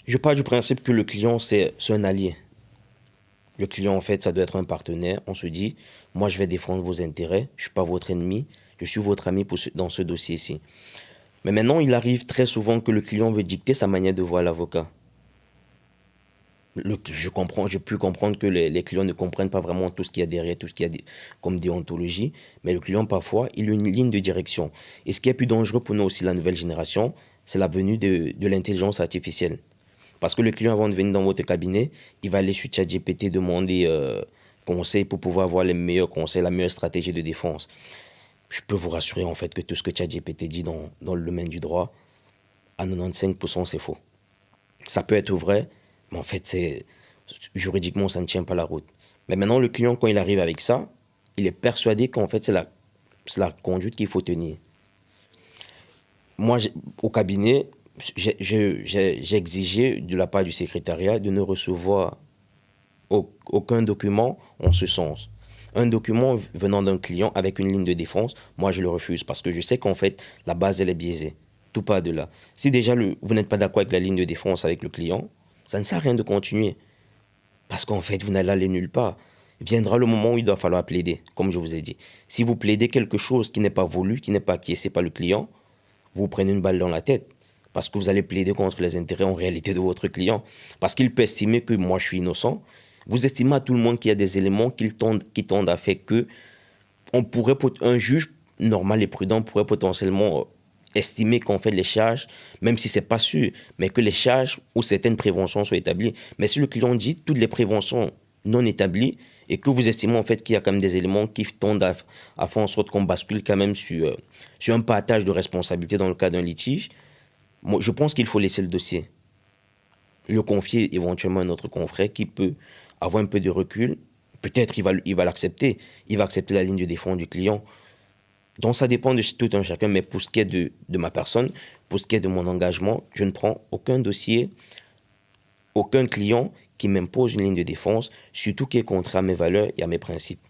Je pars du principe que le client, c'est un allié. Le client, en fait, ça doit être un partenaire. On se dit, moi, je vais défendre vos intérêts. Je ne suis pas votre ennemi. Je suis votre ami dans ce dossier-ci. Mais maintenant, il arrive très souvent que le client veut dicter sa manière de voir l'avocat. Je comprends, j'ai pu comprendre que les clients ne comprennent pas vraiment tout ce qu'il y a derrière, tout ce qu'il y a comme déontologie. Mais le client, parfois, il a une ligne de direction. Et ce qui est plus dangereux pour nous aussi, la nouvelle génération, c'est la venue de l'intelligence artificielle. Parce que le client, avant de venir dans votre cabinet, il va aller sur ChatGPT demander conseil pour pouvoir avoir les meilleurs conseils, la meilleure stratégie de défense. Je peux vous rassurer en fait que tout ce que ChatGPT dit dans le domaine du droit, à 95% c'est faux. Ça peut être vrai, mais en fait, juridiquement, ça ne tient pas la route. Mais maintenant, le client, quand il arrive avec ça, il est persuadé qu'en fait, c'est la conduite qu'il faut tenir. Moi, au cabinet, j'ai exigé de la part du secrétariat de ne recevoir aucun document en ce sens. Un document venant d'un client avec une ligne de défense, moi je le refuse parce que je sais qu'en fait la base elle est biaisée. Tout part de là. Si déjà vous n'êtes pas d'accord avec la ligne de défense avec le client, ça ne sert à rien de continuer. Parce qu'en fait vous n'allez aller nulle part. Viendra le moment où il doit falloir plaider, comme je vous ai dit. Si vous plaidez quelque chose qui n'est pas voulu, qui n'est pas acquiescé par le client, vous prenez une balle dans la tête. Parce que vous allez plaider contre les intérêts en réalité de votre client. Parce qu'il peut estimer que moi je suis innocent. Vous estimez à tout le monde qu'il y a des éléments qui tendent à faire que un juge normal et prudent pourrait potentiellement estimer qu'en fait les charges, même si c'est pas sûr, mais que les charges ou certaines préventions soient établies. Mais si le client dit toutes les préventions non établies et que vous estimez en fait qu'il y a quand même des éléments qui tendent à faire en sorte qu'on bascule quand même sur un partage de responsabilité dans le cas d'un litige, moi, je pense qu'il faut laisser le dossier, le confier éventuellement à notre confrère qui peut avoir un peu de recul. Peut-être il va l'accepter. Il va accepter la ligne de défense du client. Donc ça dépend de tout un chacun. Mais pour ce qui est de ma personne, pour ce qui est de mon engagement, je ne prends aucun dossier, aucun client qui m'impose une ligne de défense, surtout qui est contraire à mes valeurs et à mes principes.